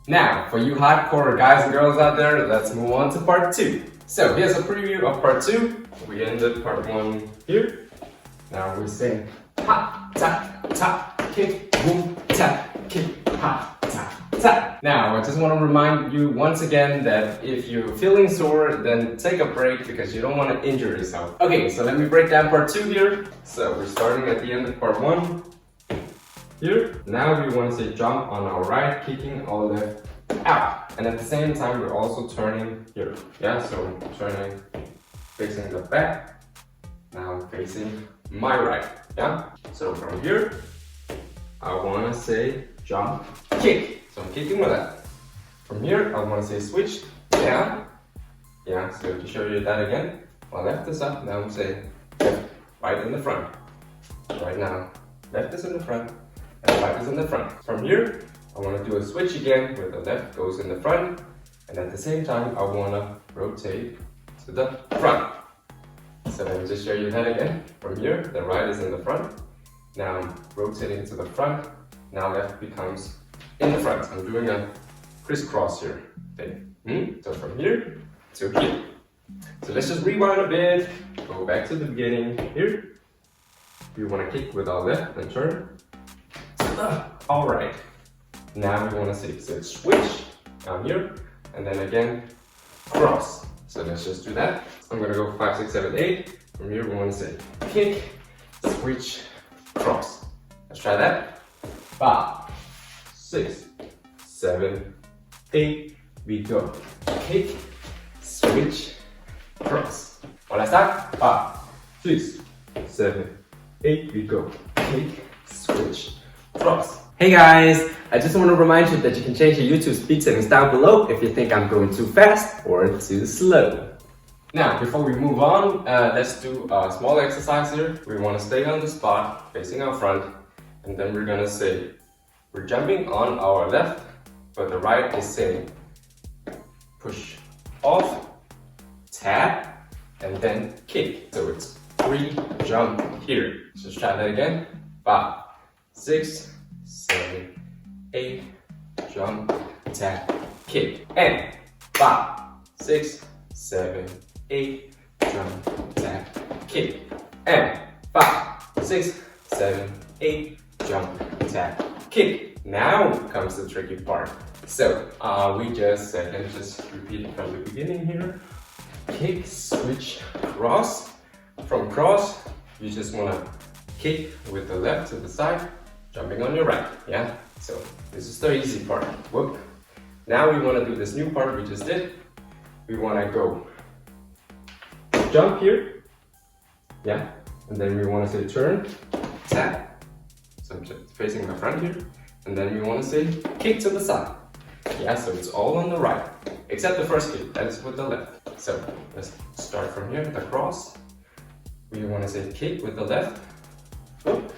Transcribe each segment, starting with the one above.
Now, for you hardcore guys and girls out there, let's move on to part 2. So here's a preview of part 2. We ended part 1 here. Now we sing ha, tap, tap, kick, boom, tap, kick, ha, tap, tap. Now, I just want to remind you once again that if you're feeling sore, then take a break because you don't want to injure yourself. Okay, so let me break down part 2 here. So we're starting at the end of part 1. Here. Now we want to say jump on our right, kicking our left out. And at the same time, we're also turning here. Yeah, so turning, facing the back. Now facing my right. Yeah. So from here, I want to say jump, kick. So I'm kicking my left. From here, I want to say switch down. Yeah. So to show you that again, my left is up. Now I'm saying right in the front. Right now, left is in the front. And right is in the front. From here, I want to do a switch again where the left goes in the front. And at the same time, I want to rotate to the front. So let me just show you that again. From here, the right is in the front. Now I'm rotating to the front. Now left becomes in the front. I'm doing a crisscross here thing. So from here to here. So let's just rewind a bit. Go back to the beginning here. We want to kick with our left and turn. Alright, now we want to say switch down here and then again cross. So let's just do that. I'm going to go 5, 6, 7, 8. From here we want to say kick, switch, cross. Let's try that. 5, 6, 7, 8. We go kick, switch, cross. One last time. 5, 6, 7, 8. We go kick, switch, cross. Hey guys, I just want to remind you that you can change your YouTube speed settings down below if you think I'm going too fast or too slow. Now, before we move on, let's do a small exercise here. We want to stay on the spot, facing our front, and then we're going to say, we're jumping on our left, but the right is saying, push off, tap, and then kick. So it's 3 jump here. So let's try that again. 5, 6, 7, 8, jump, tap, kick. And 5, 6, 7, 8, jump, tap, kick. And 5, 6, 7, 8, jump, tap, kick. Now comes the tricky part. So we just repeat it from the beginning here. Kick, switch, cross. From cross, you just want to kick with the left to the side, jumping on your right, yeah? So this is the easy part. Whoop. Now we want to do this new part we just did. We want to go jump here, yeah? And then we want to say turn, tap. So I'm just facing the front here. And then we want to say kick to the side. Yeah, so it's all on the right, except the first kick, that is with the left. So let's start from here, the cross. We want to say kick with the left. Whoop.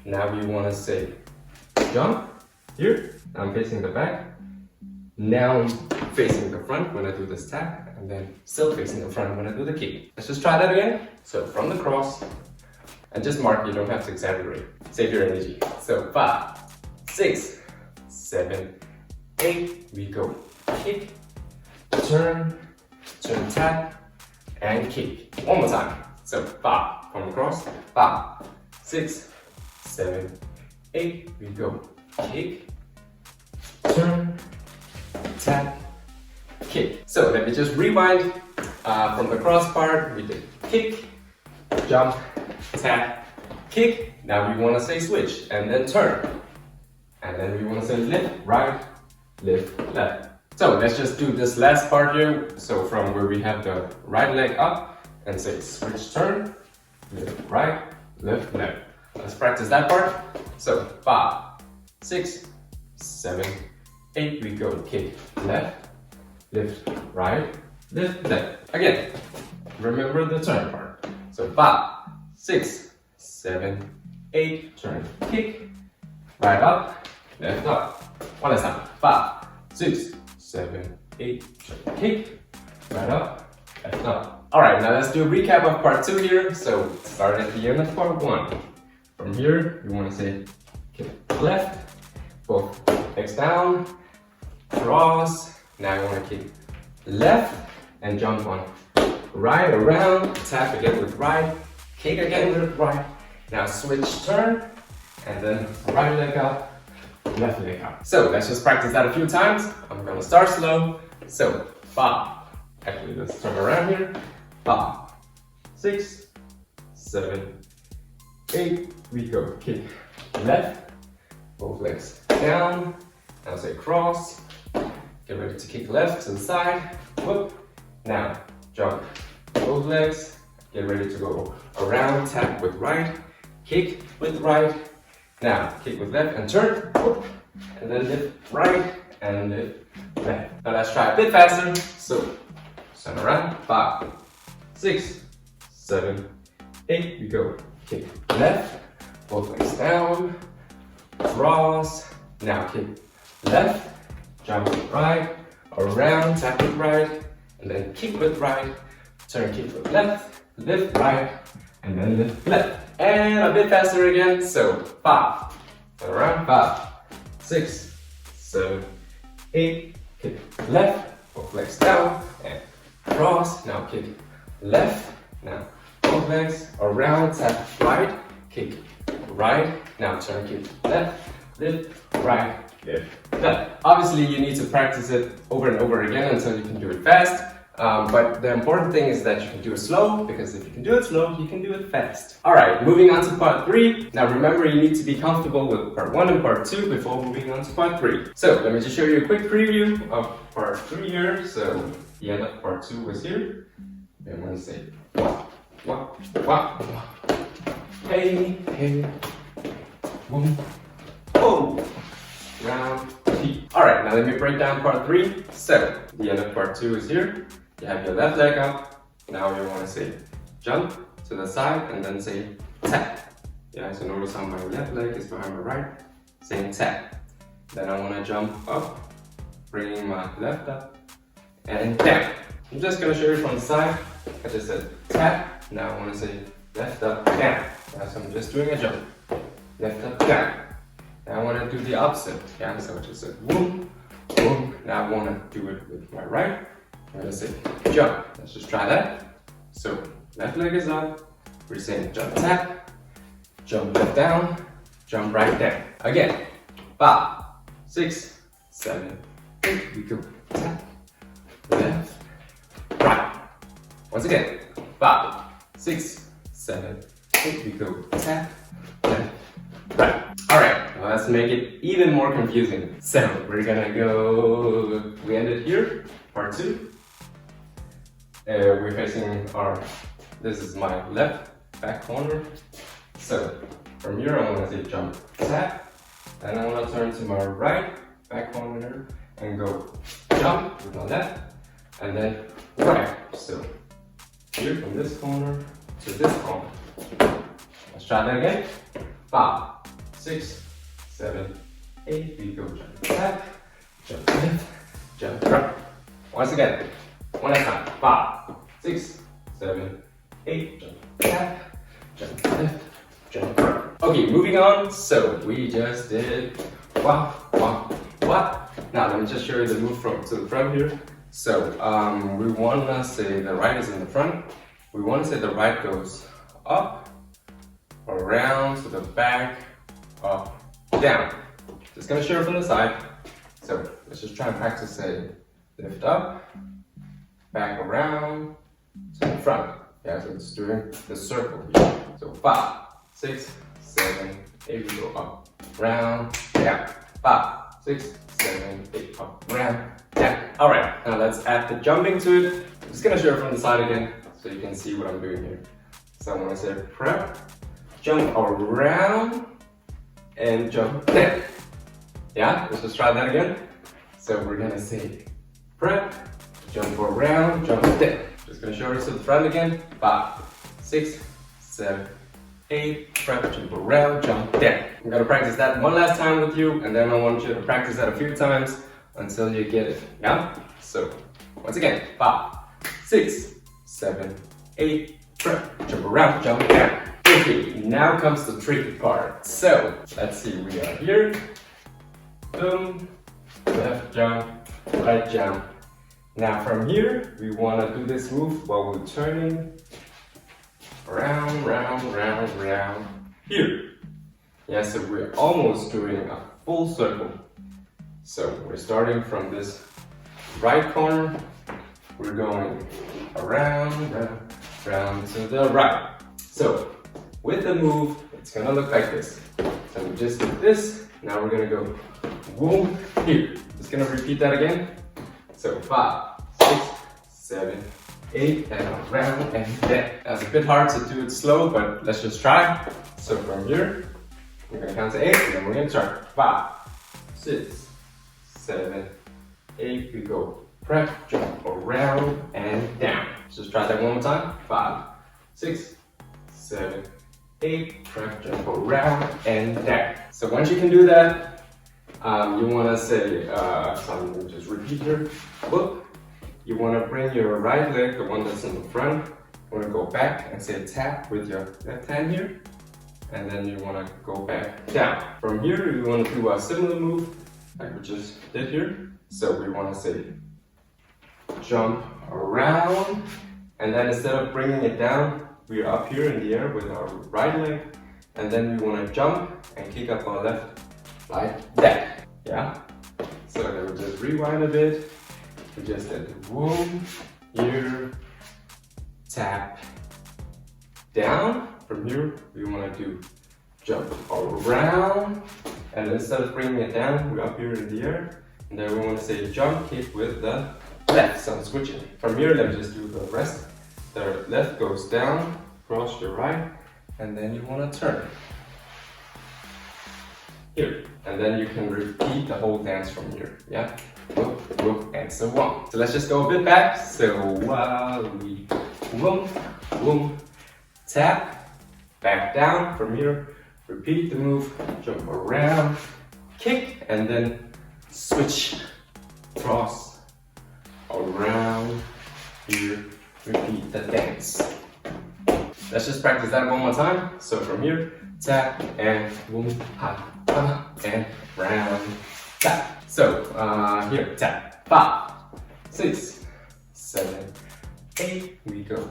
Now we want to say jump here. I'm facing the back. Now I'm facing the front when I do this tap, and then still facing the front when I do the kick. Let's just try that again. So from the cross, and just mark, you don't have to exaggerate. Save your energy. So 5, 6, 7, 8. We go kick, turn, tap, and kick. One more time. So 5 from across. 5, 6, 7, 8. We go kick, turn, tap, kick. So let me just rewind. From the cross part, we did kick, jump, tap, kick. Now we want to say switch and then turn. And then we want to say lift right, lift left. So let's just do this last part here. So from where we have the right leg up and say switch turn, lift right, lift left. Let's practice that part. So 5, 6, 7, 8. We go kick left, lift right, lift left. Again, remember the turn part. So 5, 6, 7, 8. Turn, kick, right up, left up. One last time. 5, 6, 7, 8. Turn, kick, right up, left up. Alright, now let's do a recap of part 2 here. So start at the end of part 1. From here, you want to say kick left, both legs down, cross. Now you want to kick left and jump on right around, tap again with right, kick again with right. Now switch turn, and then right leg up, left leg up. So let's just practice that a few times. I'm gonna start slow. So 5, actually let's turn around here. 5, 6, 7, 8, we go. Kick left, both legs down. Now say cross, get ready to kick left to the side, whoop. Now jump both legs, get ready to go around, tap with right, kick with right. Now kick with left and turn, whoop. And then lift right and lift left. Now let's try a bit faster. So turn around, 5, 6, 7, 8, we go. Kick left, both legs down, cross. Now kick left, jump with right, around, tap with right, and then kick with right, turn, kick with left, lift right, and then lift left. And a bit faster again, so 5, turn around, 5, 6, 7, 8, kick left, both legs down, and cross. Now kick left, now both legs around, tap right, kick right, now turn, kick left, lift right, lift left. Obviously you need to practice it over and over again until you can do it fast. But the important thing is that you can do it slow, because if you can do it slow, you can do it fast. Alright, moving on to part 3. Now remember, you need to be comfortable with part 1 and part 2 before moving on to part 3. So let me just show you a quick preview of part 3 here. So the end of part 2 was here. And I'm going to say wah, wah, wah, wah. Hey, hey, boom, boom. Round, T. Alright, now let me break down part 3. So the end of part 2 is here. You have your left leg up. Now you want to say jump to the side and then say tap. Yeah, so notice how my left leg is behind my right, saying tap. Then I want to jump up, bringing my left up and down. I'm just going to show you from the side. I just said tap. Now I want to say left up, down. So I'm just doing a jump. Left up, down. Now I want to do the opposite. Yeah, so I just said boom, boom. Now I want to do it with my right. I'm going to say jump. Let's just try that. So left leg is up. We're saying jump tap, jump left down, jump right down. Again, 5, 6, 7, 8. We go tap, left, right. Once again, 5, 6, 7, 8. We go tap, left, right. Alright, well, let's make it even more confusing. So we're gonna go, we ended here, part 2. We're facing our, this is my left back corner. So from here I want to say jump tap. Then I want to turn to my right back corner and go jump with my left. And then right. So here from this corner to this corner. Let's try that again. 5, 6, 7, 8. We go jump tap, jump left, jump right. Once again. One at a time. 5, 6, 7, 8. Jump tap, jump left, jump right. Okay, moving on. So we just did wah, wah, wah. Now let me just show you the move from to the front here. So we want to say the right is in the front. We want to say the right goes up, around to the back, up, down. Just gonna show it from the side. So let's just try and practice. Say lift up, back around to the front. Yeah, so it's doing the circle here. So 5, 6, 7, 8. We go up, round, down. 5, 6, 7, 8. Up, round, down. Alright, now let's add the jumping to it. I'm just gonna show it from the side again so you can see what I'm doing here. So I'm gonna say prep, jump around, and jump down. Yeah, let's just try that again. So we're gonna say prep, jump around, jump down. Just gonna show it to the front again. 5, 6, 7, 8. Prep, jump around, jump down. I'm gonna practice that one last time with you, and then I want you to practice that a few times until you get it. Yeah? So once again, 5, 6, 7, 8. Prep, jump around, jump down. Okay, now comes the tricky part. So let's see, we are here. Boom, left jump, right jump. Now from here, we want to do this move while we're turning round, round, round, round here. Yeah, so we're almost doing a full circle. So we're starting from this right corner, we're going around, round, round to the right. So with the move, it's gonna look like this. So we just did this, now we're gonna go boom here. Just gonna repeat that again. So 5, 6, 7, 8, and around and down. That's a bit hard to do it slow, but let's just try. So from here, we're gonna count to 8, and then we're gonna start. 5, 6, 7, 8, we go prep, jump around and down. Let's just try that one more time. 5, 6, 7, 8, prep, jump around and down. So once you can do that, you want to say something, just repeat here. Whoop. You want to bring your right leg, the one that's in the front, you want to go back and say tap with your left hand here. And then you want to go back down. From here, you want to do a similar move like we just did here. So we want to say jump around. And then instead of bringing it down, we're up here in the air with our right leg. And then we want to jump and kick up our left like that. Yeah, so then we'll just rewind a bit. We just did boom, here, tap, down. From here, we want to do jump around, and instead of bringing it down, we're up here in the air. And then we want to say jump kick with the left, so I'm switching. From here, let me just do the rest. The left goes down, cross your right, and then you want to turn. Here, and then you can repeat the whole dance from here, yeah? Whoop, whoop, and so on. So let's just go a bit back. So while we whoop, whoop, tap, back down from here, repeat the move, jump around, kick, and then switch, cross, around, here, repeat the dance. Let's just practice that one more time. So from here, tap, and boom, ha, and round, tap. So here, tap, 5, 6, 7, 8, we go,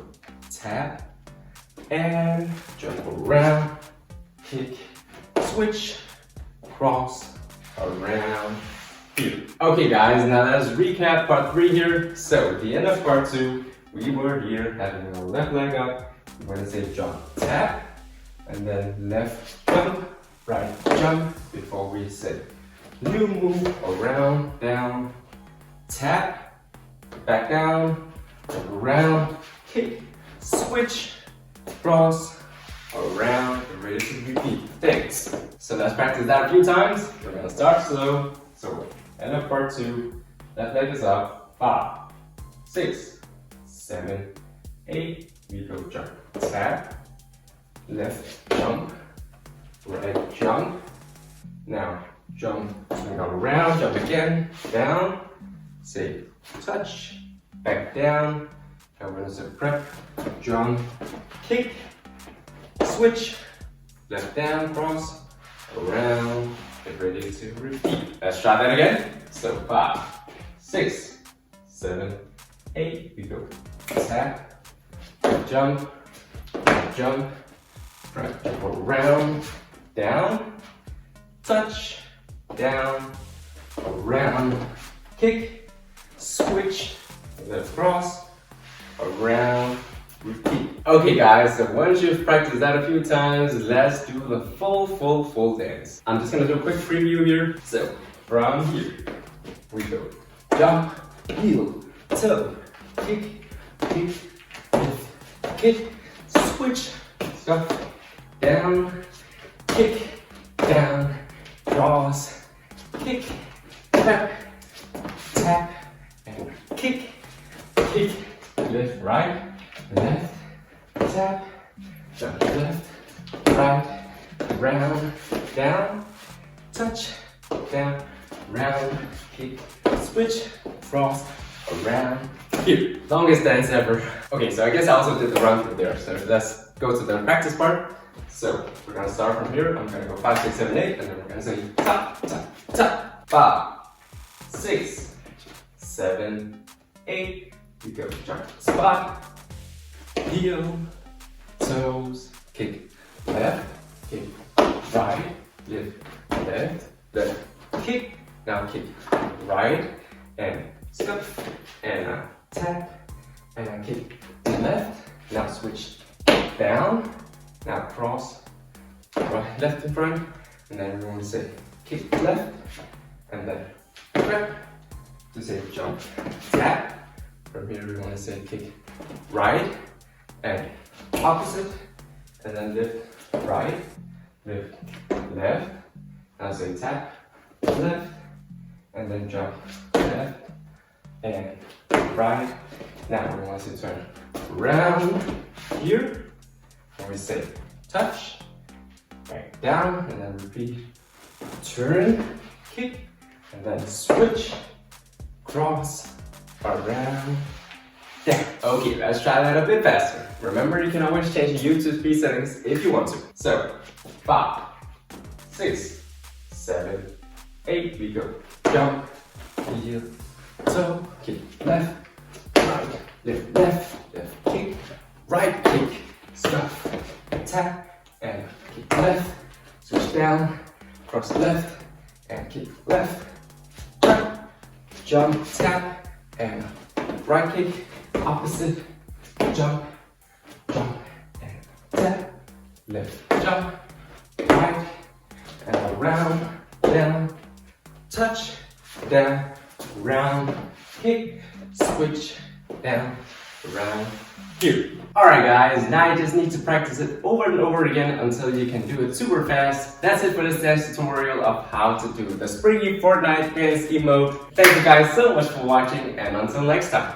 tap, and jump around, kick, switch, cross, around, here. Okay guys, now let's recap part 3 here. So at the end of part 2, we were here having our left leg up. We're gonna say jump, tap, and then left jump, right jump, before we say new move, around, down, tap, back down, jump around, kick, switch, cross, around, and ready to repeat. Thanks. So let's practice that a few times. We're gonna start slow. So end of part 2, left leg is up, 5, 6, 7, 8, we go jump, tap, left jump, right jump, now jump, swing around, jump again, down, say touch, back down, and we're gonna say prep, jump, kick, switch, left down, cross, around, get ready to repeat. Let's try that again. So 5, 6, 7, 8, we go tap, jump, jump, right, jump around, down, touch, down, around, kick, switch, left cross, around, repeat. Okay guys, so once you've practiced that a few times, let's do the full dance. I'm just gonna do a quick preview here. So from here, we go jump, heel, toe, kick, kick, lift, kick, switch, stop, down, kick, down, cross, kick, tap, tap, and kick, kick, lift, right, left, tap, jump, left, right, round, down, touch, down, round, kick, switch, cross, around, here. Longest dance ever. Okay, so I guess I also did the run through there. So let's go to the practice part. So we're gonna start from here. I'm gonna go 5, 6, 7, 8, and then we're gonna say tap, tap, tap. 5, 6, 7, 8. We go jump spot, heel, toes, kick left, kick right, lift left, left, kick. Now kick right and scuff and tap and kick left. Now switch down. Now cross right, left in front, and then we want to say kick left and then grab to say jump tap. From here we want to say kick right and opposite, and then lift right, lift left. Now say tap left and then jump left and right. Now we want to turn around here, and we say touch, back down, and then repeat, turn, kick, and then switch, cross, around, down. Okay, let's try that a bit faster. Remember, you can always change the YouTube speed settings if you want to. So, 5, 6, 7, 8, we go. Jump, heel, toe, kick, left, right, lift, left, left, kick, right, kick, scuff, tap, and kick left, switch down, cross left, and kick left, jump, tap, and right kick, opposite, jump, jump, and tap, left, jump, right, and around, down, touch, down, round, kick, switch, down, around, here. Alright guys, now you just need to practice it over and over again until you can do it super fast. That's it for this dance tutorial of how to do the springy Fortnite dance emote. Thank you guys so much for watching, and until next time.